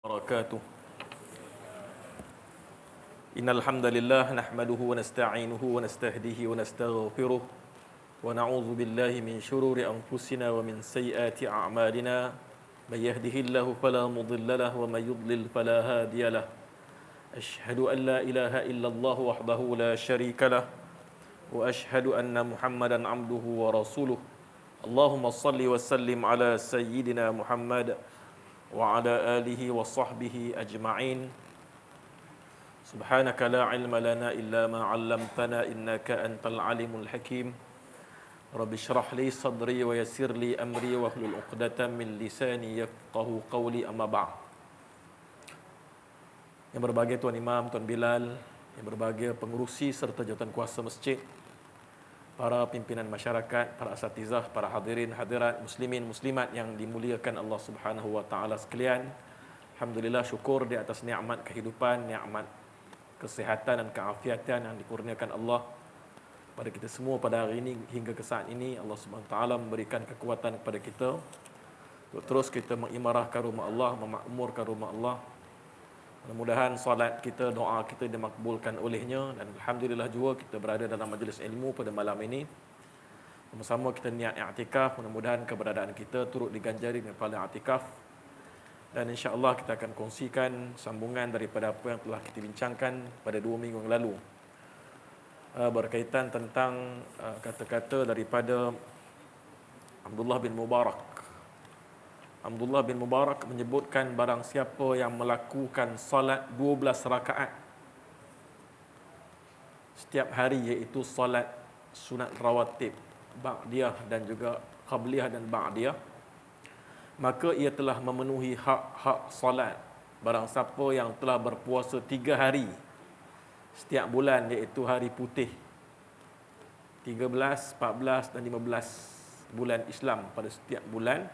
وبركاته. إن الحمد لله نحمده ونستعينه ونستهديه ونستغفره ونعوذ بالله من شرور أنفسنا ومن سيئات أعمالنا. من يهده الله فلا مضل له ومن يضلل فلا هادي له. أشهد أن لا إله إلا الله وحده لا شريك له وأشهد أن محمدا عبده ورسوله. اللهم صل وسلم على سيدنا محمد وعلى آله وصحبه أجمعين. سبحانك لا علم لنا إلا ما علمتنا إنك أنت العليم الحكيم. رب اشرح لي صدري ويسر لي أمري واحلل عقدة من لساني يفقهوا قولي. أما بعد. Yang berbahagia Tuan Imam, Tuan Bilal, yang berbahagia pengurusi serta jawatan kuasa masjid, para pimpinan masyarakat, para asatizah, para hadirin hadirat, muslimin muslimat yang dimuliakan Allah Subhanahu wa taala sekalian. Alhamdulillah, syukur di atas nikmat kehidupan, nikmat kesihatan dan keafiatan yang dikurniakan Allah pada kita semua pada hari ini hingga ke saat ini. Allah Subhanahu wa taala memberikan kekuatan kepada kita untuk terus kita mengimarahkan rumah Allah, memakmurkan rumah Allah. Mudah-mudahan solat kita, doa kita dimakbulkan olehnya, dan alhamdulillah juga kita berada dalam majlis ilmu pada malam ini. Sama-sama kita niat i'tikaf, mudah-mudahan keberadaan kita turut diganjari dengan pahala i'tikaf. Dan insya-Allah kita akan kongsikan sambungan daripada apa yang telah kita bincangkan pada 2 minggu yang lalu, berkaitan tentang kata-kata daripada Abdullah bin Mubarak. Abdullah bin Mubarak menyebutkan barang siapa yang melakukan salat 12 rakaat setiap hari, iaitu salat sunat rawatib, ba'diyah dan juga qabliyah dan ba'diyah, maka ia telah memenuhi hak-hak salat. Barang siapa yang telah berpuasa 3 hari setiap bulan, iaitu hari putih 13, 14 dan 15 bulan Islam pada setiap bulan,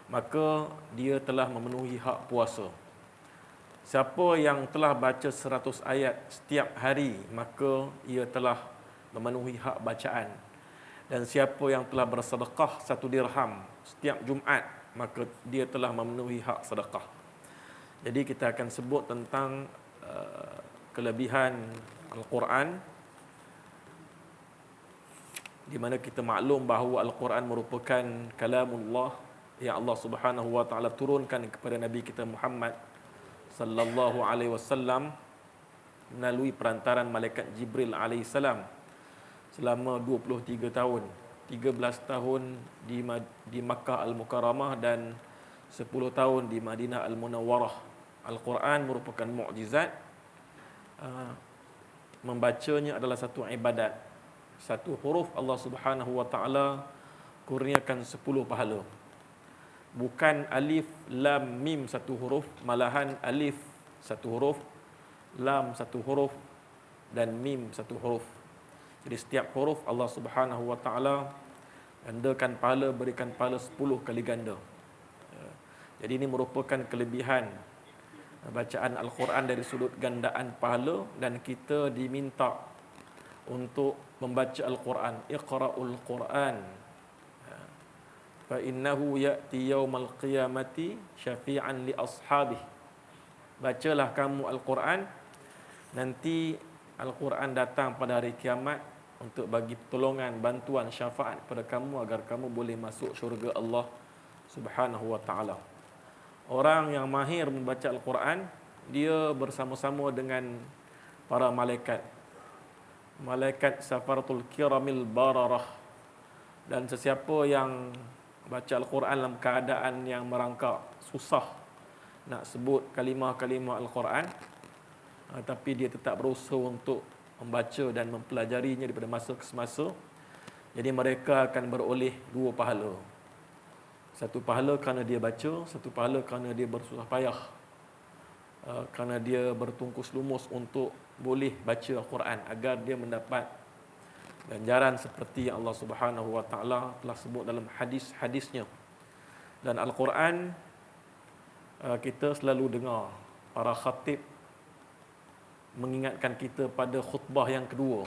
maka dia telah memenuhi hak puasa. Siapa yang telah baca 100 ayat setiap hari, maka ia telah memenuhi hak bacaan. Dan siapa yang telah bersedekah 1 dirham setiap Jumaat, maka dia telah memenuhi hak sedekah. Jadi kita akan sebut tentang kelebihan Al-Quran, di mana kita maklum bahawa Al-Quran merupakan kalamullah yang Allah Subhanahu wa taala turunkan kepada Nabi kita Muhammad sallallahu alaihi wasallam melalui perantaran malaikat Jibril alaihi salam selama 23 tahun. 13 tahun di Makkah Al-Mukarramah dan 10 tahun di Madinah Al-Munawwarah. Al-Quran merupakan mukjizat. Membacanya adalah satu ibadat. Satu huruf Allah Subhanahu wa taala kurniakan 10 pahala. Bukan alif, lam, mim satu huruf, malahan alif satu huruf, lam satu huruf dan mim satu huruf. Jadi setiap huruf Allah Subhanahu wa taala gandakan pahala, berikan pahala 10 kali ganda. Jadi ini merupakan kelebihan bacaan Al-Quran dari sudut gandaan pahala, dan kita diminta untuk membaca Al-Quran. Iqra'ul Quran fa innahu ya'ti yaumal qiyamati syafi'an li ashabih. Bacalah kamu Al-Quran, nanti Al-Quran datang pada hari kiamat untuk bagi pertolongan, bantuan, syafaat kepada kamu agar kamu boleh masuk syurga Allah Subhanahu wa taala. Orang yang mahir membaca Al-Quran, dia bersama-sama dengan para malaikat. Malaikat safaratul kiramil bararah. Dan sesiapa yang baca Al-Quran dalam keadaan yang merangkak, susah nak sebut kalimah-kalimah Al-Quran, tapi dia tetap berusaha untuk membaca dan mempelajarinya daripada masa ke semasa, jadi mereka akan beroleh 2 pahala. Satu pahala kerana dia baca, satu pahala kerana dia bersusah payah, kerana dia bertungkus lumus untuk boleh baca Al-Quran, agar dia mendapat ganjaran seperti yang Allah Subhanahu wa taala telah sebut dalam hadis-hadisnya. Dan Al-Quran, kita selalu dengar para khatib mengingatkan kita pada khutbah yang kedua.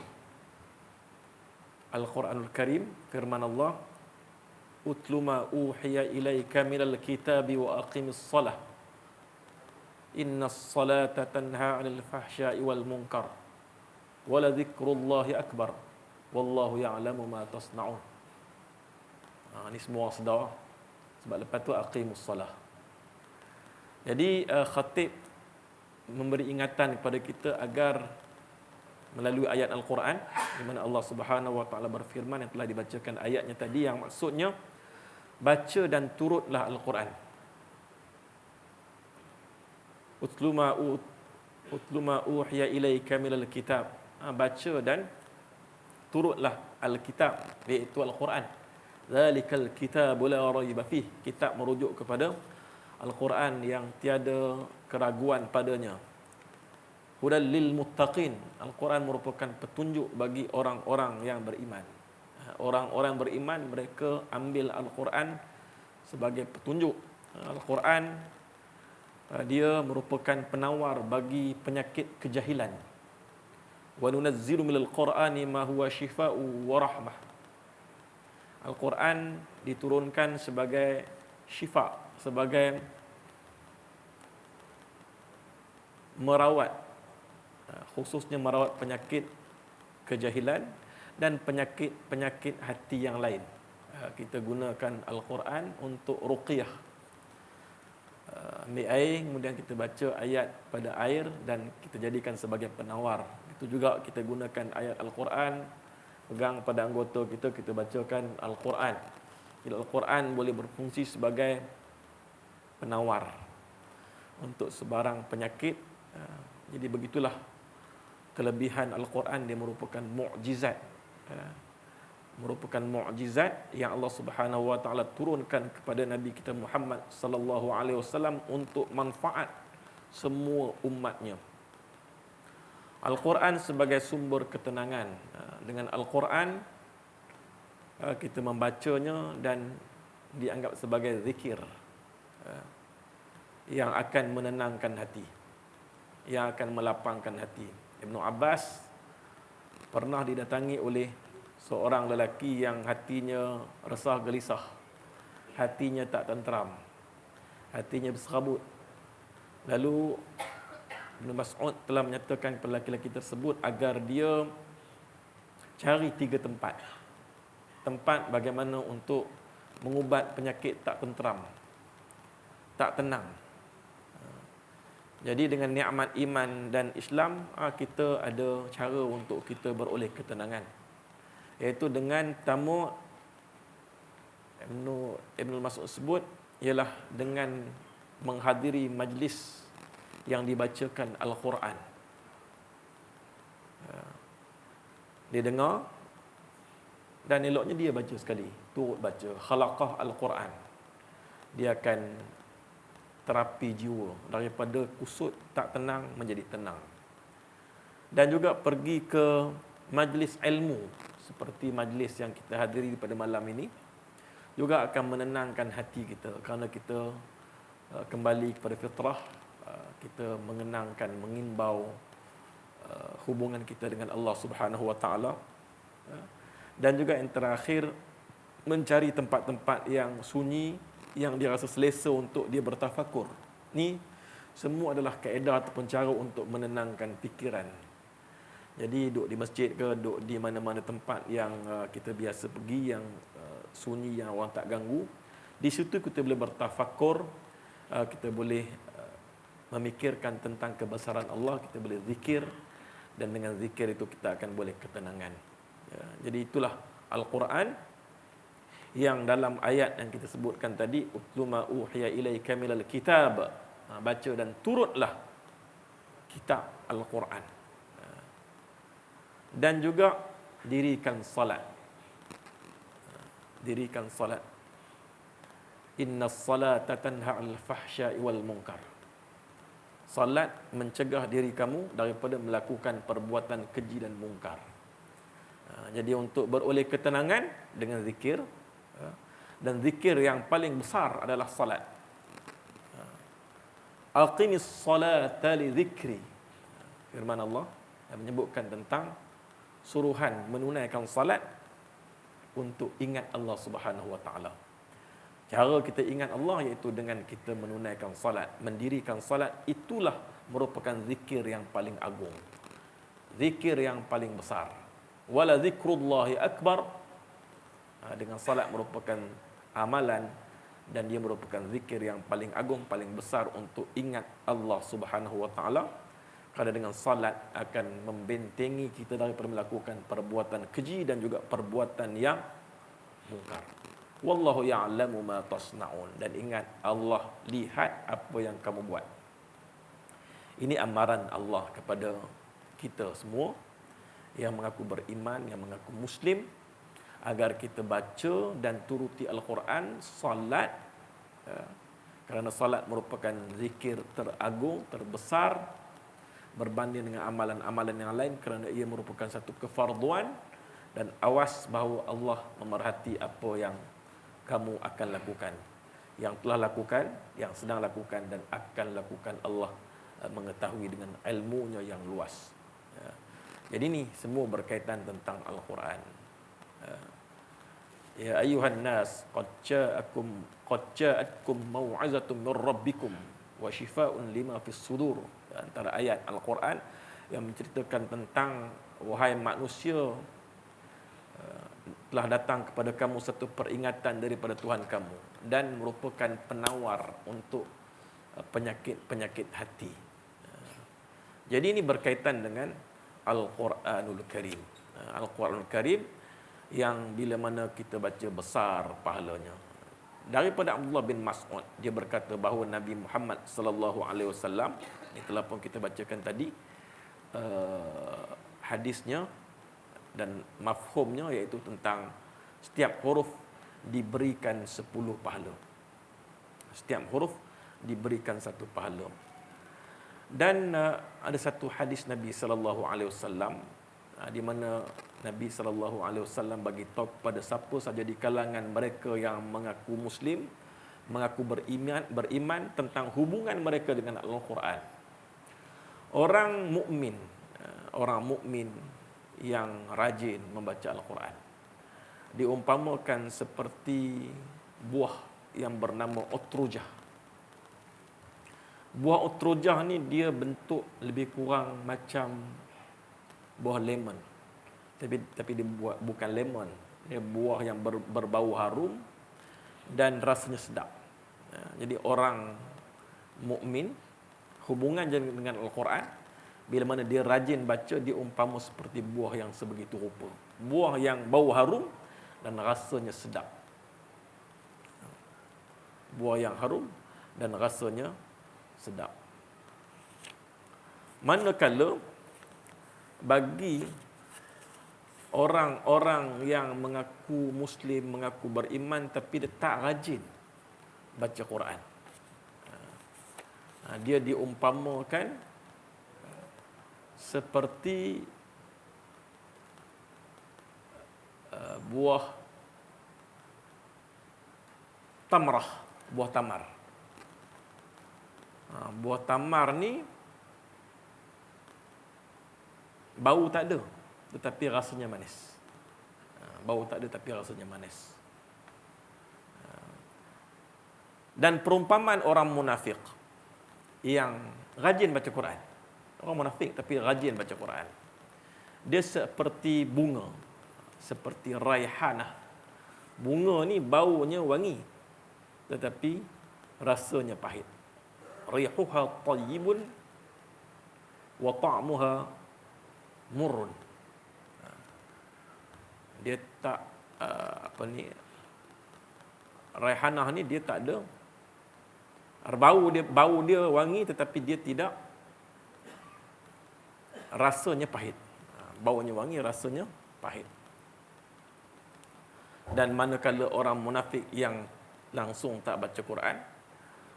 Al-Quranul Karim, firman Allah, utlu ma uhiya ilaika minal kitabi wa aqimis salah. Innas salata tanha 'anil fahsya'i wal munkar. Wala dzikrullahi akbar. Wallahu ya'lamu ma tasna'un. Ini semua sedar. Sebab lepas tu aqimus salah. Jadi khatib memberi ingatan kepada kita agar melalui ayat Al-Quran di mana Allah Subhanahu wa taala berfirman yang telah dibacakan ayatnya tadi, yang maksudnya baca dan turutlah Al-Quran. Utlu ma uhiya ilaika minal kitab. Baca dan turutlah Al-Kitab, iaitu Al-Quran. Zalikal kitabu la raiba fih. Kitab merujuk kepada Al-Quran yang tiada keraguan padanya. Hudal lil muttaqin. Al-Quran merupakan petunjuk bagi orang-orang yang beriman. Orang-orang beriman, mereka ambil Al-Quran sebagai petunjuk. Al-Quran dia merupakan penawar bagi penyakit kejahilan. Wa nunazzilu minal Qur'ani ma huwa shifaa'u wa rahmah. Al-Quran diturunkan sebagai syifa, sebagai merawat, khususnya merawat penyakit kejahilan dan penyakit-penyakit hati yang lain. Kita gunakan Al-Quran untuk ruqyah. Ambil air, kemudian kita baca ayat pada air dan kita jadikan sebagai penawar. Itu juga kita gunakan ayat Al-Quran, pegang pada anggota kita, kita bacakan Al-Quran. Jadi Al-Quran boleh berfungsi sebagai penawar untuk sebarang penyakit. Jadi begitulah kelebihan Al-Quran, dia merupakan mukjizat. Merupakan mukjizat yang Allah Subhanahu wa taala turunkan kepada Nabi kita Muhammad sallallahu alaihi wasallam untuk manfaat semua umatnya. Al-Quran sebagai sumber ketenangan. Dengan Al-Quran kita membacanya dan dianggap sebagai zikir yang akan menenangkan hati, yang akan melapangkan hati. Ibnu Abbas pernah didatangi oleh seorang lelaki yang hatinya resah gelisah, hatinya tak tenteram, hatinya berserabut. Lalu Ibn Mas'ud telah menyatakan kepada lelaki tersebut agar dia cari 3 tempat. Tempat bagaimana untuk mengubat penyakit tak tenteram, tak tenang. Jadi dengan nikmat iman dan Islam, kita ada cara untuk kita beroleh ketenangan. Iaitu dengan tamu Ibn Mas'ud sebut ialah dengan menghadiri majlis yang dibacakan Al-Quran. Dia dengar dan eloknya dia baca sekali, turut baca khalaqah Al-Quran. Dia akan terapi jiwa daripada kusut tak tenang menjadi tenang. Dan juga pergi ke majlis ilmu seperti majlis yang kita hadiri pada malam ini juga akan menenangkan hati kita, kerana kita kembali kepada fitrah, kita mengenangkan, mengimbau hubungan kita dengan Allah Subhanahu wa taala. Dan juga yang terakhir, mencari tempat-tempat yang sunyi, yang dia rasa selesa untuk dia bertafakur. Ni semua adalah kaedah ataupun cara untuk menenangkan fikiran. Jadi duduk di masjid ke, duduk di mana-mana tempat yang kita biasa pergi, yang sunyi, yang orang tak ganggu, di situ kita boleh bertafakur, kita boleh memikirkan tentang kebesaran Allah, kita boleh zikir, dan dengan zikir itu kita akan boleh ketenangan. Jadi itulah Al-Quran yang dalam ayat yang kita sebutkan tadi, utlu ma uhiya ilaika minal kitab. Baca dan turutlah kitab Al-Quran. Dan juga dirikan salat. Dirikan salat. Innas salata tanha 'anil fahsya'i wal munkar. Salat mencegah diri kamu daripada melakukan perbuatan keji dan mungkar. Jadi untuk beroleh ketenangan dengan zikir, dan zikir yang paling besar adalah salat. Aqimis salata li dzikri. Firman Allah yang menyebutkan tentang suruhan menunaikan salat untuk ingat Allah Subhanahu wa taala. Cara kita ingat Allah iaitu dengan kita menunaikan salat, mendirikan salat. Itulah merupakan zikir yang paling agung, zikir yang paling besar. Wala zikrullahi akbar. Dengan salat merupakan amalan dan dia merupakan zikir yang paling agung, paling besar untuk ingat Allah Subhanahu wa taala. Kerana dengan salat akan membentengi kita daripada melakukan perbuatan keji dan juga perbuatan yang mungkar. Wallahu ya'lamu ma tasna'un. Dan ingat, Allah lihat apa yang kamu buat. Ini amaran Allah kepada kita semua yang mengaku beriman, yang mengaku Muslim, agar kita baca dan turuti Al-Quran, salat. Kerana salat merupakan zikir teragung, terbesar berbanding dengan amalan-amalan yang lain, kerana ia merupakan satu kefarduan. Dan awas bahawa Allah memerhati apa yang kamu akan lakukan, yang telah lakukan, yang sedang lakukan dan akan lakukan. Allah mengetahui dengan ilmunya yang luas. Jadi ini semua berkaitan tentang Al-Quran. Ya ayuhan nas, qad ja'atkum mau'izatun min rabbikum wa shifaa'un lima fis sudur. Antara ayat Al-Quran yang menceritakan tentang, wahai manusia, telah datang kepada kamu satu peringatan daripada Tuhan kamu dan merupakan penawar untuk penyakit-penyakit hati. Jadi ini berkaitan dengan Al-Quranul Karim. Al-Quranul Karim yang bila mana kita baca besar pahalanya. Daripada Abdullah bin Mas'ud, dia berkata bahawa Nabi Muhammad sallallahu alaihi wasallam, ini telah pun kita bacakan tadi hadisnya dan mafhumnya, iaitu tentang setiap huruf diberikan 10 pahala. Setiap huruf diberikan 1 pahala. Dan ada satu hadis Nabi sallallahu alaihi wasallam di mana Nabi sallallahu alaihi wasallam bagi tahu kepada siapa saja di kalangan mereka yang mengaku Muslim, mengaku beriman tentang hubungan mereka dengan Al-Quran. Orang mukmin yang rajin membaca Al-Quran diumpamakan seperti buah yang bernama utrujah. Buah utrujah ni dia bentuk lebih kurang macam buah lemon. Tapi dia bukan lemon. Dia buah yang berbau harum dan rasanya sedap. Jadi orang mukmin hubungan dengan Al-Quran, bila mana dia rajin baca, dia umpama seperti buah yang sebegitu rupa. Buah yang bau harum dan rasanya sedap. Buah yang harum dan rasanya sedap. Manakala bagi orang-orang yang mengaku Muslim, mengaku beriman, tapi dia tak rajin baca Quran, dia diumpamakan seperti buah tamrah, buah tamar. Buah tamar ni bau tak ada, tetapi rasanya manis. Bau tak ada tapi rasanya manis. Dan perumpamaan orang munafik yang rajin baca Quran. Orang munafik tapi rajin baca Quran. Dia seperti bunga, seperti raihanah. Bunga ni baunya wangi, tetapi rasanya pahit. Rihuha tayyibun wa ta'muha murrun. Dia tak raihanah ni dia tak ada bau dia wangi, tetapi dia tidak, rasanya pahit. Baunya wangi, rasanya pahit. Dan manakala orang munafik yang langsung tak baca Quran,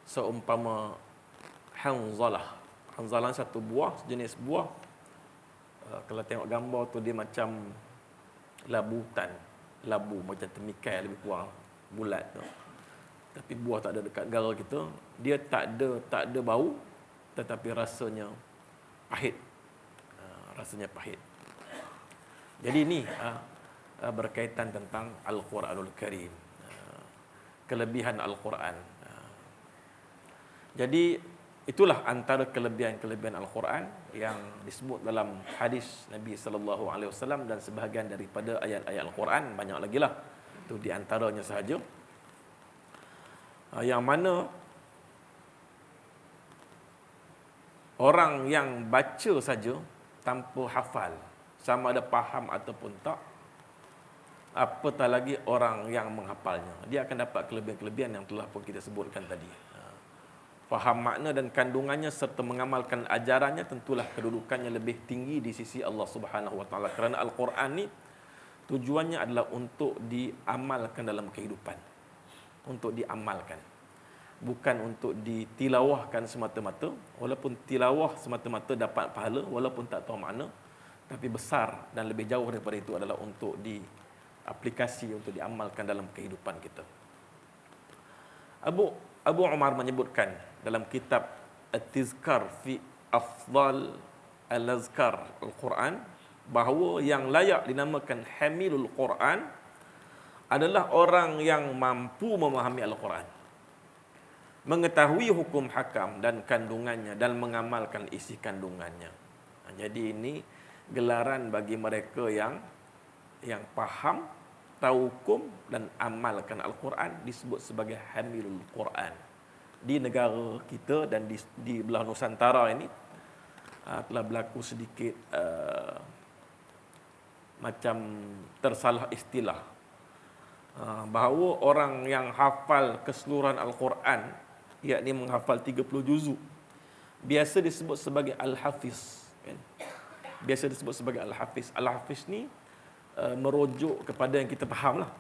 seumpama hanzalah. Hanzalah satu buah, sejenis buah. Kalau tengok gambar tu dia macam labu macam temikai lebih kurang, bulat tu. Tapi buah tak ada dekat negara kita. Dia tak ada bau, tetapi rasanya pahit. Rasanya pahit. Jadi ini berkaitan tentang Al-Quranul Karim. kelebihan Al-Quran. Jadi itulah antara kelebihan-kelebihan Al-Quran yang disebut dalam hadis Nabi sallallahu alaihi wasallam dan sebahagian daripada ayat-ayat Al-Quran, banyak lagi lah. Itu di antaranya sahaja. Yang mana orang yang baca saja tanpa hafal, sama ada faham ataupun tak, apatah lagi orang yang menghafalnya, dia akan dapat kelebihan-kelebihan yang telah pun kita sebutkan tadi. Faham makna dan kandungannya serta mengamalkan ajarannya, tentulah kedudukannya lebih tinggi di sisi Allah Subhanahu Wa Taala. Kerana Al-Quran ni tujuannya adalah untuk diamalkan dalam kehidupan, untuk diamalkan, bukan untuk ditilawahkan semata-mata. Walaupun tilawah semata-mata dapat pahala, walaupun tak tahu makna, tapi besar dan lebih jauh daripada itu adalah untuk diaplikasi, untuk diamalkan dalam kehidupan kita. Abu Umar menyebutkan dalam kitab At-Tizkar fi Afdal Al-Azkar Al-Quran bahawa yang layak dinamakan Hamilul Quran adalah orang yang mampu memahami Al-Quran, mengetahui hukum hakam dan kandungannya dan mengamalkan isi kandungannya. Jadi ini gelaran bagi mereka yang faham, tahu hukum dan amalkan Al-Quran, disebut sebagai Hamilul Quran. Di negara kita dan di belah Nusantara ini telah berlaku sedikit macam tersalah istilah, bahawa orang yang hafal keseluruhan Al-Quran, yakni menghafal 30 juzuk, biasa disebut sebagai Al-Hafiz, kan? Biasa disebut sebagai Al-Hafiz. Al-Hafiz ni merujuk kepada yang kita faham lah.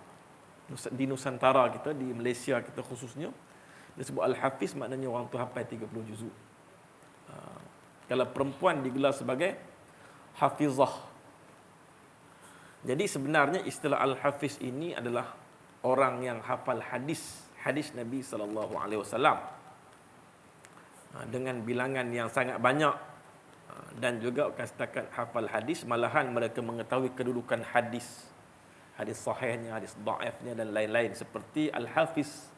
Di Nusantara kita, di Malaysia kita khususnya, disebut Al-Hafiz maknanya orang tu hafal 30 juzuk. Kalau perempuan digelar sebagai Hafizah. Jadi sebenarnya istilah Al-Hafiz ini adalah orang yang hafal hadis Nabi sallallahu alaihi wasallam dengan bilangan yang sangat banyak, dan juga bukan setakat hafal hadis, malahan mereka mengetahui kedudukan hadis sahihnya, hadis dhaifnya dan lain-lain. Seperti Al-Hafiz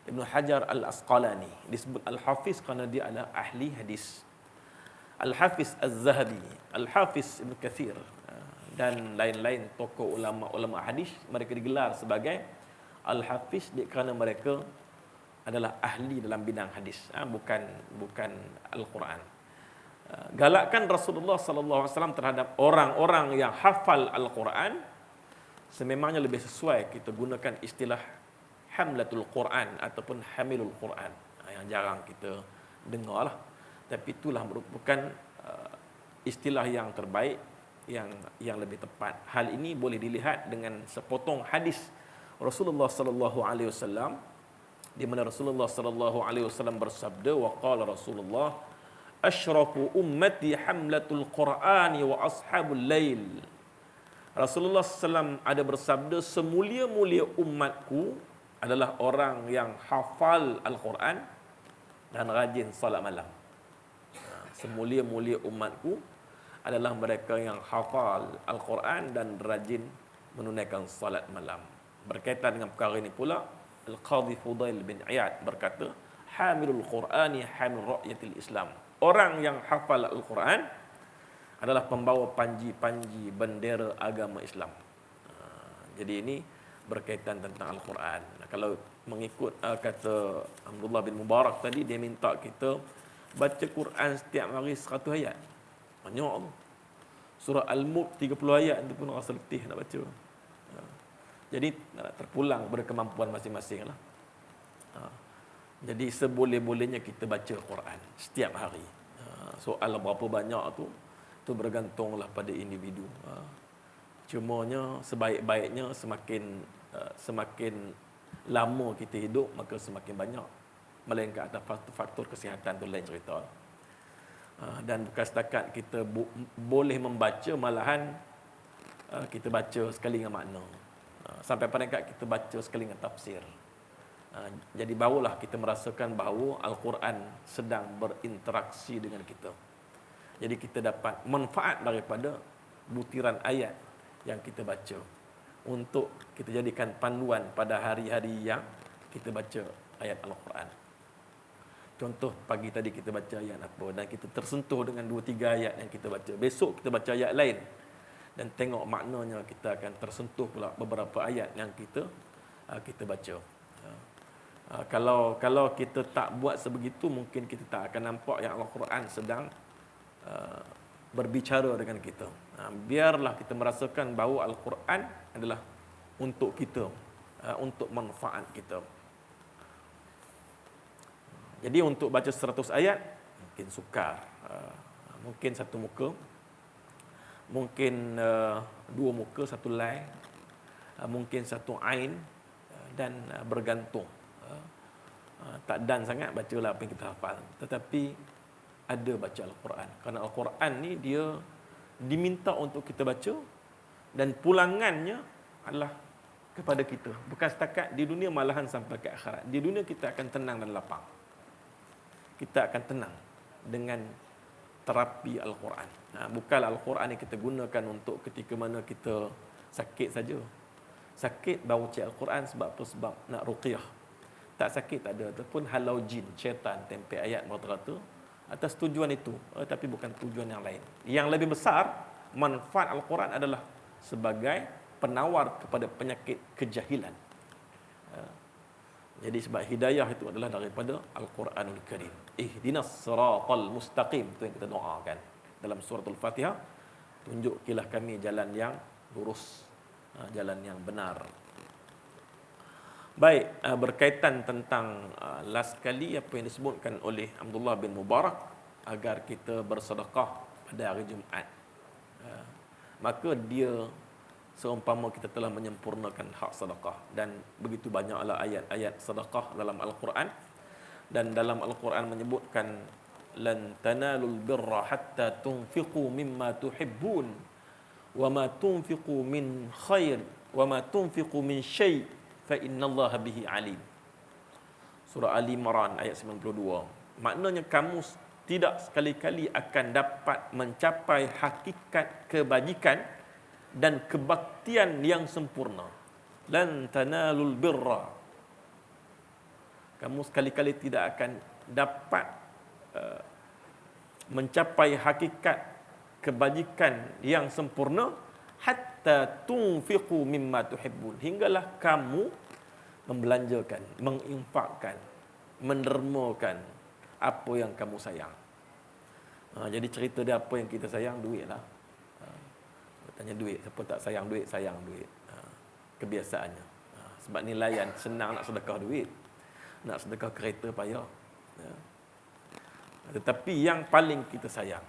Ibn Hajar Al-Asqalani disebut Al-Hafiz kerana dia adalah ahli hadis. Al-Hafiz Az-Zahabi, Al-Hafiz Ibn Kathir dan lain-lain tokoh ulama hadis, mereka digelar sebagai Al-Hafiz kerana mereka adalah ahli dalam bidang hadis, bukan Al-Quran. Galakkan Rasulullah sallallahu alaihi wasallam terhadap orang-orang yang hafal Al-Quran, sememangnya lebih sesuai kita gunakan istilah Hamlatul Quran ataupun Hamilul Quran, yang jarang kita dengar lah. Tapi itulah merupakan istilah yang terbaik, yang lebih tepat. Hal ini boleh dilihat dengan sepotong hadis Rasulullah sallallahu alaihi wasallam, di mana Rasulullah sallallahu alaihi wasallam bersabda, wa qala Rasulullah asyrafu ummati hamlatul Qur'ani wa ashabul lail. Rasulullah SAW ada bersabda, semulia-mulia umatku adalah orang yang hafal Al-Quran dan rajin salat malam. Semulia-mulia umatku adalah mereka yang hafal Al-Quran dan rajin menunaikan salat malam. Berkaitan dengan perkara ini pula, Al-Qadhi Fudail bin Iyad berkata, Hamilul Qur'ani hamil ra'yatil Islam. Orang yang hafal Al-Quran adalah pembawa panji-panji bendera agama Islam. Jadi ini berkaitan tentang Al-Quran. Kalau mengikut kata Abdullah bin Mubarak tadi, dia minta kita baca Quran setiap hari 100 ayat. Banyak tu. Surah Al-Mulk 30 ayat itu pun rasa letih nak baca. Jadi terpulang kepada kemampuan masing-masing lah. Jadi seboleh-bolehnya kita baca Quran setiap hari. Soal berapa banyak tu bergantunglah pada individu. Cumanya sebaik-baiknya semakin lama kita hidup, maka semakin banyak. Melainkan ada faktor kesihatan tu lain cerita. Dan bukan setakat kita boleh membaca, malahan kita baca sekali dengan makna. Sampai pada kita baca sekali dengan tafsir. Jadi barulah kita merasakan bahawa Al-Quran sedang berinteraksi dengan kita. Jadi kita dapat manfaat daripada butiran ayat yang kita baca untuk kita jadikan panduan pada hari-hari yang kita baca ayat Al-Quran. Contoh pagi tadi kita baca ayat apa dan kita tersentuh dengan 2-3 ayat yang kita baca. Besok kita baca ayat lain dan tengok maknanya, kita akan tersentuh pula beberapa ayat yang kita baca. Kalau kita tak buat sebegitu, mungkin kita tak akan nampak yang Al-Quran sedang berbicara dengan kita. Biarlah kita merasakan bahawa Al-Quran adalah untuk kita, untuk manfaat kita. Jadi untuk baca 100 ayat mungkin sukar, mungkin satu muka, mungkin 2 muka, 1 line, mungkin 1 ain, dan bergantung. Tak dan sangat bacalah apa yang kita hafal, tetapi ada baca Al-Quran. Kerana Al-Quran ni dia diminta untuk kita baca dan pulangannya adalah kepada kita. Bukan setakat di dunia, malahan sampai ke akhirat. Di dunia kita akan tenang dan lapang. Kita akan tenang dengan terapi Al-Quran. Bukanlah Al-Quran yang kita gunakan untuk ketika mana kita sakit saja. Sakit baru cek Al-Quran sebab apa? Sebab nak ruqyah. Tak sakit tak ada. Ataupun halau jin, syaitan tempel ayat rata-rata atas tujuan itu, tapi bukan tujuan yang lain. Yang lebih besar, manfaat Al-Quran adalah sebagai penawar kepada penyakit kejahilan. Jadi sebab hidayah itu adalah daripada Al-Quranul Karim. Ihdinas siratal mustaqim, itu yang kita doakan dalam suratul Fatihah. Tunjukilah kami jalan yang lurus, jalan yang benar. Baik, berkaitan tentang last kali apa yang disebutkan oleh Abdullah bin Mubarak agar kita bersedekah pada hari Jumaat. Maka dia seumpama kita telah menyempurnakan hak sedekah, dan begitu banyaklah ayat-ayat sedekah dalam Al-Quran. Dan dalam Al-Quran menyebutkan lan tanalul birra hatta tunfiqu mimma tuhibbun wa ma tunfiqu min khair wa ma tunfiqu min syai' fa innallaha bihi alim. Surah Ali Imran ayat 92. Maknanya kamu tidak sekali-kali akan dapat mencapai hakikat kebajikan dan kebaktian yang sempurna. Lan tanalul birra. Kamu sekali-kali tidak akan dapat mencapai hakikat kebajikan yang sempurna hatta tunfiqu mimma tuhibbun, hinggalah kamu membelanjakan, menginfakkan, mendermakan apa yang kamu sayang. Jadi cerita dia apa yang kita sayang? Duit lah. Tanya duit, siapa tak sayang duit? Sayang duit. Kebiasaannya. Sebab nilaian senang nak sedekah duit, nak sedekah kereta payah. Tetapi yang paling kita sayang,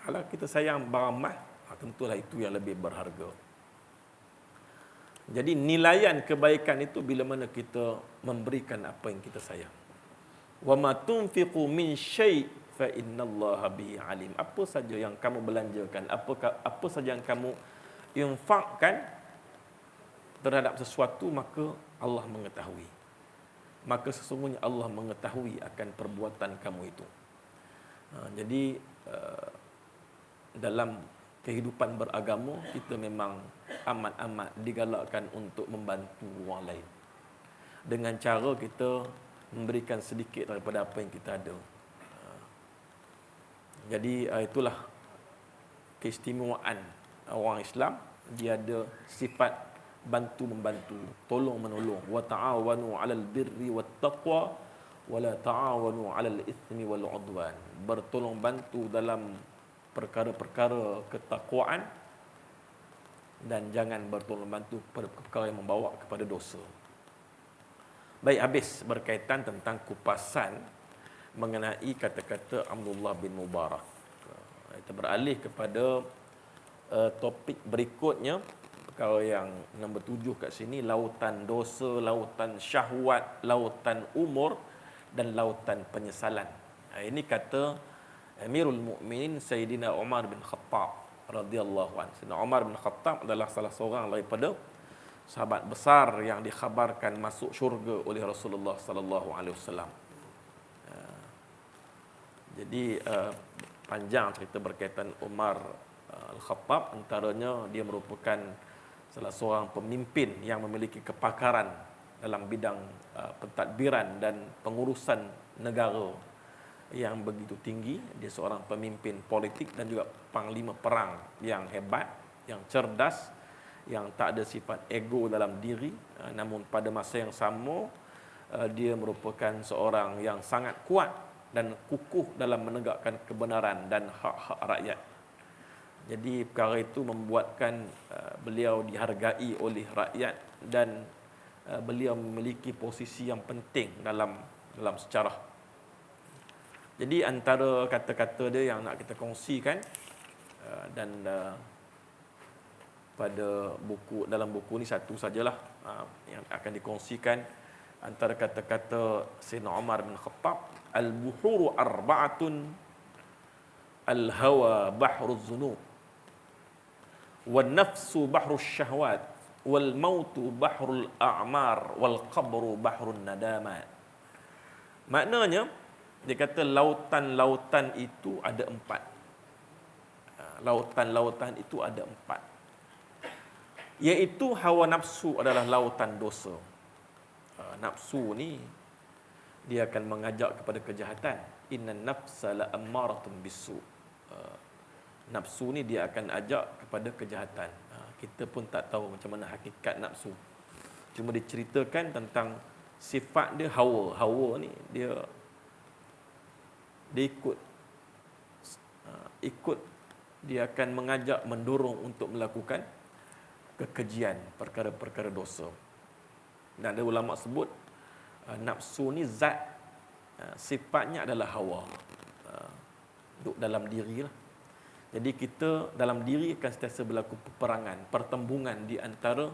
kalau kita sayang barang emas, tentulah itu yang lebih berharga. Jadi nilaian kebaikan itu bila mana kita memberikan apa yang kita sayang. Wa ma tunfiqu min syai' fa innallaha bihi alim. Apa saja yang kamu belanjakan, apa saja yang kamu infakkan terhadap sesuatu, maka Allah mengetahui. Maka sesungguhnya Allah mengetahui akan perbuatan kamu itu. Jadi dalam kehidupan beragama, kita memang amat-amat digalakkan untuk membantu orang lain dengan cara kita memberikan sedikit daripada apa yang kita ada. Jadi itulah keistimewaan orang Islam. Dia ada sifat bantu-membantu, tolong-menolong. Wa ta'awanu 'alal birri wat taqwa wa la ta'awanu 'alal itsmi wal 'udwan. Bertolong bantu dalam perkara-perkara ketakwaan dan jangan bertolong bantu pada perkara yang membawa kepada dosa. Baik, habis berkaitan tentang kupasan mengenai kata-kata Abdullah bin Mubarak. Kita beralih kepada topik berikutnya, perkara yang nombor 7 kat sini, lautan dosa, lautan syahwat, lautan umur dan lautan penyesalan. Ini kata Amirul Mukminin Sayyidina Umar bin Khattab radhiyallahu anhu. Sayyidina Umar bin Khattab adalah salah seorang daripada sahabat besar yang dikhabarkan masuk syurga oleh Rasulullah sallallahu alaihi wasallam. Jadi panjang cerita berkaitan Umar Al-Khattab, antaranya dia merupakan salah seorang pemimpin yang memiliki kepakaran dalam bidang pentadbiran dan pengurusan negara yang begitu tinggi. Dia seorang pemimpin politik dan juga panglima perang yang hebat, yang cerdas, yang tak ada sifat ego dalam diri. Namun pada masa yang sama, dia merupakan seorang yang sangat kuat dan kukuh dalam menegakkan kebenaran dan hak-hak rakyat. Jadi perkara itu membuatkan beliau dihargai oleh rakyat dan beliau memiliki posisi yang penting dalam sejarah. Jadi antara kata-kata dia yang nak kita kongsikan, dan pada dalam buku ni satu sajalah yang akan dikongsikan. Antara kata-kata Sayyidina Umar bin Khattab, al-buhuru arba'atun, al-hawa bahruz zunub, wan nafsu bahrus syahwat, wal mautu bahrul a'mar, wal qabru bahrun nadamat. Maknanya dia kata lautan-lautan itu ada 4. Lautan-lautan itu ada 4. Iaitu hawa nafsu adalah lautan dosa. Nafsu ni dia akan mengajak kepada kejahatan. Innan nafsa la ammaratun bisu. Nafsu ni dia akan ajak kepada kejahatan. Kita pun tak tahu macam mana hakikat nafsu. Cuma diceritakan tentang sifat dia hawa. Hawa ni dia ikut dia akan mengajak, mendorong untuk melakukan kekejian, perkara-perkara dosa. Dan ada ulama sebut nafsu ni zat, sifatnya adalah hawa, duduk dalam diri lah. Jadi kita dalam diri akan sentiasa berlaku peperangan, pertembungan di antara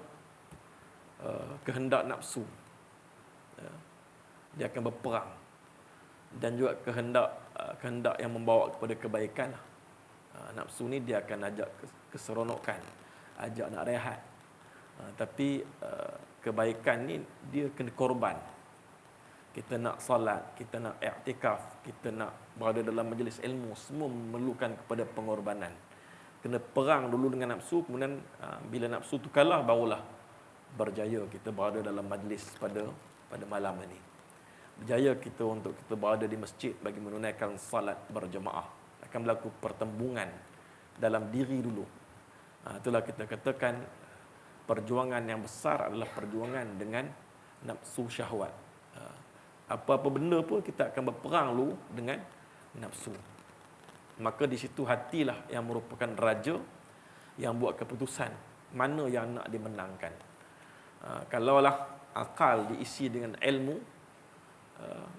kehendak nafsu. Dia akan berperang. Dan juga kehendak yang membawa kepada kebaikan. Nafsu ni dia akan ajak keseronokan, ajak nak rehat. Tapi kebaikan ni dia kena korban. Kita nak salat, kita nak i'tikaf, kita nak berada dalam majlis ilmu, semua memerlukan kepada pengorbanan. Kena perang dulu dengan nafsu, kemudian bila nafsu tu kalah, barulah berjaya kita berada dalam majlis pada malam ini. Berjaya kita untuk kita berada di masjid bagi menunaikan salat berjemaah. Akan berlaku pertembungan dalam diri dulu. Itulah kita katakan perjuangan yang besar adalah perjuangan dengan nafsu syahwat. Apa-apa benda pun kita akan berperang dulu dengan nafsu. Maka di situ hatilah yang merupakan raja yang buat keputusan mana yang nak dimenangkan. Kalaulah akal diisi dengan ilmu,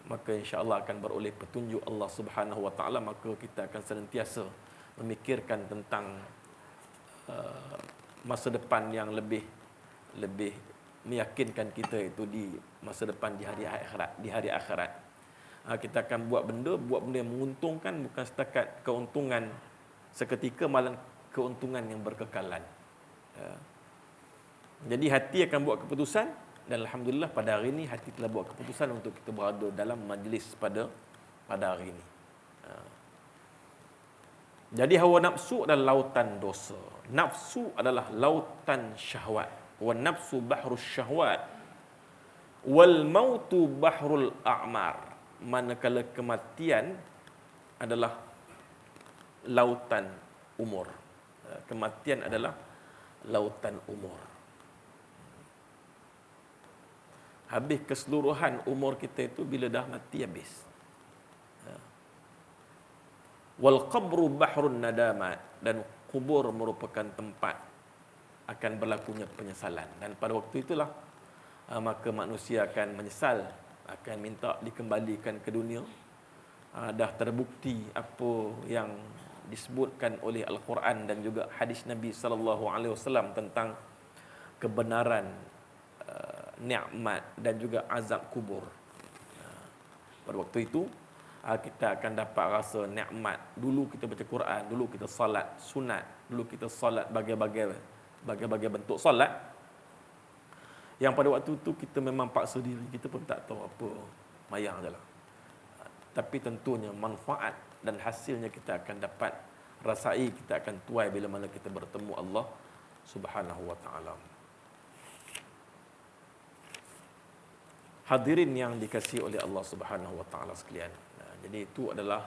maka insya-Allah akan beroleh petunjuk Allah Subhanahu Wa Taala. Maka kita akan senantiasa memikirkan tentang masa depan yang lebih meyakinkan kita itu di masa depan, di hari akhirat. Kita akan buat benda yang menguntungkan, bukan setakat keuntungan seketika, malah keuntungan yang berkekalan. Jadi hati akan buat keputusan, dan alhamdulillah pada hari ini hati telah buat keputusan untuk kita berada dalam majlis pada hari ini. Jadi hawa nafsu adalah lautan dosa. Nafsu adalah lautan syahwat. Wan nafsu bahrus syahwat, wal mautu bahrul a'mar. Manakala kematian adalah lautan umur. Kematian adalah lautan umur. Habis keseluruhan umur kita itu bila dah mati habis. Wal qabru bahrun nadamat, dan kubur merupakan tempat akan berlakunya penyesalan. Dan pada waktu itulah maka manusia akan menyesal, akan minta dikembalikan ke dunia. Dah terbukti apa yang disebutkan oleh Al-Quran dan juga hadis Nabi sallallahu alaihi wasallam tentang kebenaran nikmat dan juga azab kubur. Pada waktu itu kita akan dapat rasa nikmat. Dulu kita baca Quran, dulu kita salat sunat, dulu kita salat bagai-bagai bentuk salat, yang pada waktu itu kita memang paksa diri, kita pun tak tahu apa, mayang jelah. Tapi tentunya manfaat dan hasilnya kita akan dapat rasai, kita akan tuai bila mana kita bertemu Allah Subhanahu Wa Taala. Hadirin yang dikasihi oleh Allah Subhanahu wa taala sekalian. Jadi itu adalah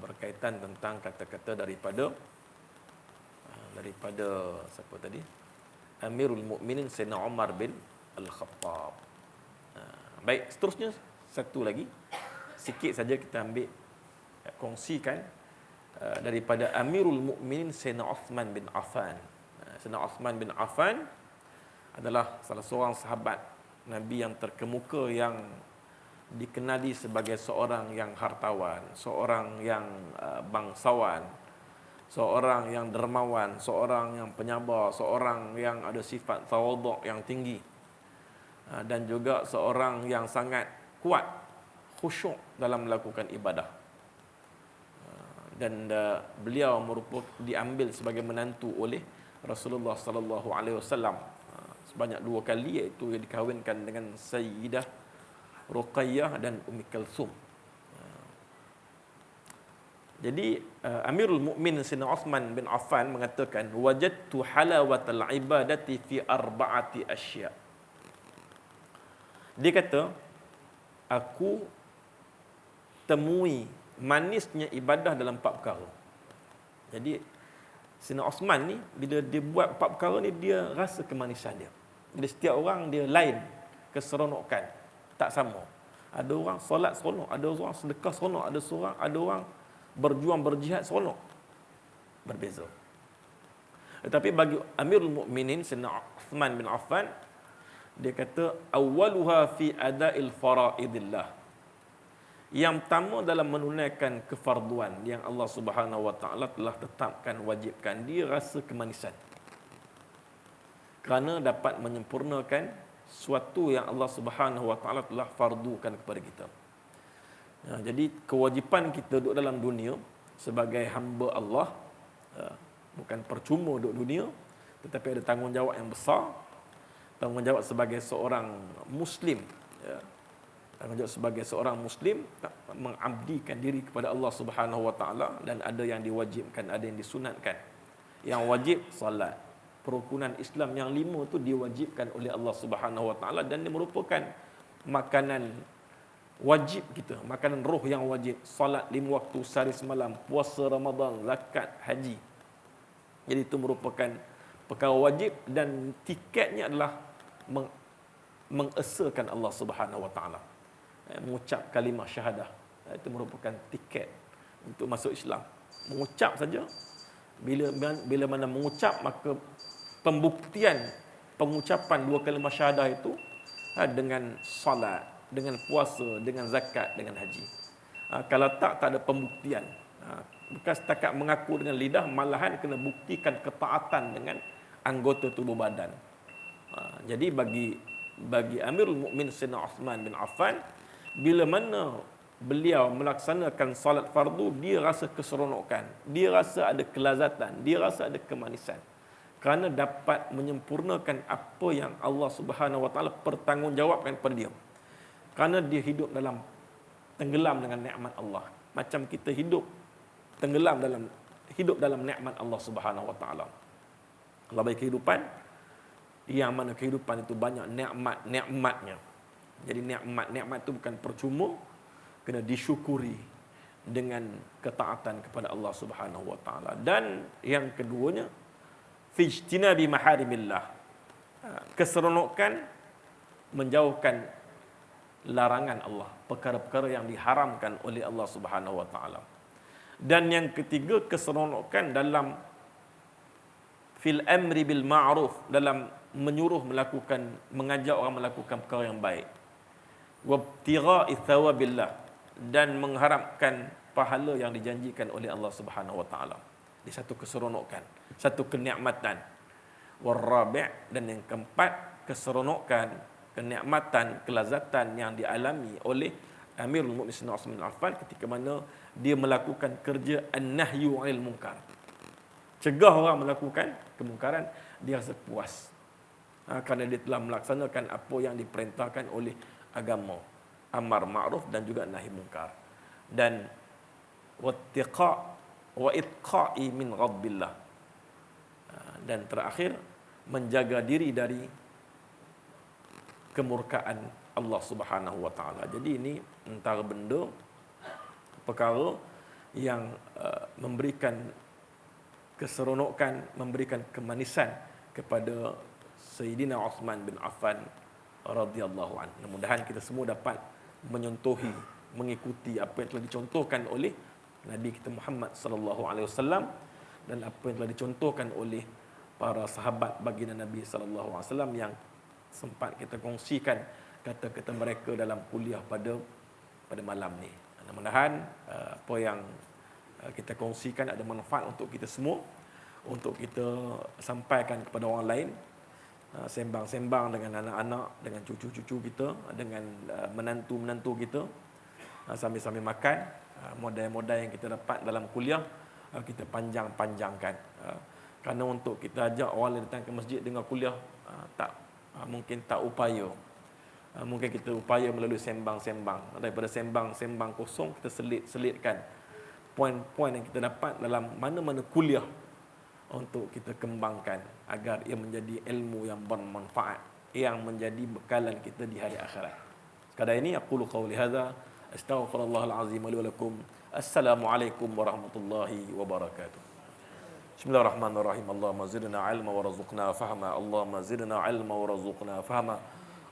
berkaitan tentang kata-kata daripada siapa tadi? Amirul Mukminin Sayyidina Umar bin Al-Khattab. Baik, seterusnya satu lagi. Sikit saja kita ambil kongsikan daripada Amirul Mukminin Sayyidina Uthman bin Affan. Sayyidina Uthman bin Affan adalah salah seorang sahabat Nabi yang terkemuka, yang dikenali sebagai seorang yang hartawan, seorang yang bangsawan, seorang yang dermawan, seorang yang penyabar, seorang yang ada sifat tawaduk yang tinggi, dan juga seorang yang sangat kuat khusyuk dalam melakukan ibadah. Dan beliau diambil sebagai menantu oleh Rasulullah sallallahu alaihi wasallam sebanyak 2 kali, iaitu dikahwinkan dengan Sayyidah Ruqayyah dan Ummi Kalsum. Jadi Amirul Mukminin Sayyidina Uthman bin Affan mengatakan, wajadtu halawatal ibadati fi arba'ati asya. Dia kata, aku temui manisnya ibadah dalam 4 perkara. Jadi Sayyidina Uthman ni bila dia buat 4 perkara ni, dia rasa kemanisan dia. Bila setiap orang dia lain keseronokan, tak sama. Ada orang solat seronok, ada orang sedekah seronok, ada orang berjuang berjihad seronok. Berbeza. Tetapi bagi Amirul Mukminin Sayyidina Uthman bin Affan, dia kata awwaluha fi ada'il faraidillah. Yang pertama dalam menunaikan kefarduan yang Allah Subhanahu wa taala telah tetapkan, wajibkan, dia rasa kemanisan. Kerana dapat menyempurnakan suatu yang Allah Subhanahu wa taala telah fardukan kepada kita. Jadi kewajipan kita duduk dalam dunia sebagai hamba Allah, bukan percuma duduk dunia, tetapi ada tanggungjawab yang besar. Tanggungjawab sebagai seorang Muslim, tanggungjawab sebagai seorang Muslim, mengabdikan diri kepada Allah Subhanahu wa taala, dan ada yang diwajibkan, ada yang disunatkan. Yang wajib salat, perukunan Islam yang 5 tu diwajibkan oleh Allah Subhanahu wa taala, dan dia merupakan makanan wajib kita, makanan roh yang wajib. Salat 5 waktu sehari semalam, puasa Ramadan, zakat, haji. Jadi itu merupakan perkara wajib, dan tiketnya adalah mengesakan Allah Subhanahu wa taala. Mengucap kalimah syahadah, itu merupakan tiket untuk masuk Islam. Mengucap saja, bila mana mengucap, maka pembuktian pengucapan 2 kalimah syahadah itu dengan salat, dengan puasa, dengan zakat, dengan haji. Kalau tak ada pembuktian. Bukan setakat mengaku dengan lidah, malahan kena buktikan ketaatan dengan anggota tubuh badan. Jadi bagi Amirul Mukminin Sayyidina Uthman bin Affan, bila mana beliau melaksanakan salat fardu, dia rasa keseronokan, dia rasa ada kelazatan, dia rasa ada kemanisan, kerana dapat menyempurnakan apa yang Allah Subhanahu wa taala pertanggungjawabkan kepada dia. Kerana dia hidup tenggelam dengan nikmat Allah. Macam kita tenggelam dalam nikmat Allah Subhanahu wa taala. Allah bagi kehidupan, yang mana kehidupan itu banyak nikmat-nikmatnya. Jadi nikmat itu bukan percuma, kena disyukuri dengan ketaatan kepada Allah Subhanahu wa taala. Dan yang keduanya, fijtinabi maharimillah, keseronokan menjauhkan larangan Allah, perkara-perkara yang diharamkan oleh Allah Subhanahu wa taala. Dan yang ketiga, keseronokan dalam fil amri bil ma'ruf, dalam mengajak orang melakukan perkara yang baik. Wabtigha'i thawabillah, dan mengharapkan pahala yang dijanjikan oleh Allah Subhanahu wa taala. Di satu keseronokan, satu kenikmatan. Warabi', dan yang keempat, keseronokan, kenikmatan, kelazatan yang dialami oleh Amirul Mukminin Sayyidina Uthman bin Affan ketika mana dia melakukan kerja an-nahyu 'anil munkar. Cegah orang melakukan kemungkaran, dia rasa puas. Kerana dia telah melaksanakan apa yang diperintahkan oleh agama, amar ma'ruf dan juga nahi munkar. Dan wattiqa wa itqa'i min ghadbillah. Dan terakhir, menjaga diri dari kemurkaan Allah Subhanahu wa taala. Jadi ini antara benda perkara yang memberikan keseronokan, memberikan kemanisan kepada Sayyidina Uthman bin Affan radhiyallahu anhu. Mudah-mudahan kita semua dapat menyontohi, mengikuti apa yang telah dicontohkan oleh Nabi kita Muhammad sallallahu alaihi wasallam dan apa yang telah dicontohkan oleh para sahabat baginda Nabi sallallahu alaihi wasallam yang sempat kita kongsikan kata-kata mereka dalam kuliah pada malam ni. Mudah-mudahan apa yang kita kongsikan ada manfaat untuk kita semua, untuk kita sampaikan kepada orang lain, sembang-sembang dengan anak-anak, dengan cucu-cucu kita, dengan menantu-menantu kita, sambil-sambil makan. Modal-modal yang kita dapat dalam kuliah kita panjang-panjangkan. Kerana untuk kita ajak orang lain datang ke masjid dengar kuliah, mungkin tak upaya. Mungkin kita upaya melalui sembang-sembang. Daripada sembang-sembang kosong, kita selitkan poin-poin yang kita dapat dalam mana-mana kuliah untuk kita kembangkan agar ia menjadi ilmu yang bermanfaat, yang menjadi bekalan kita di hari akhirat. Sekadar ini aqulu qawli hadza astaghfirullahal azim li wa lakum. Assalamualaikum warahmatullahi wabarakatuh. Bismillahirrahmanirrahim. Allahumma zidna ilma warzuqna fahma. Allahumma zidna ilma warzuqna fahma.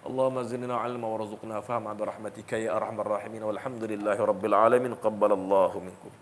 Allahumma zidna ilma warzuqna fahma bi rahmatika ya arhamar rahimin. Walhamdulillahi rabbil alamin. Qabbalallahu minkum.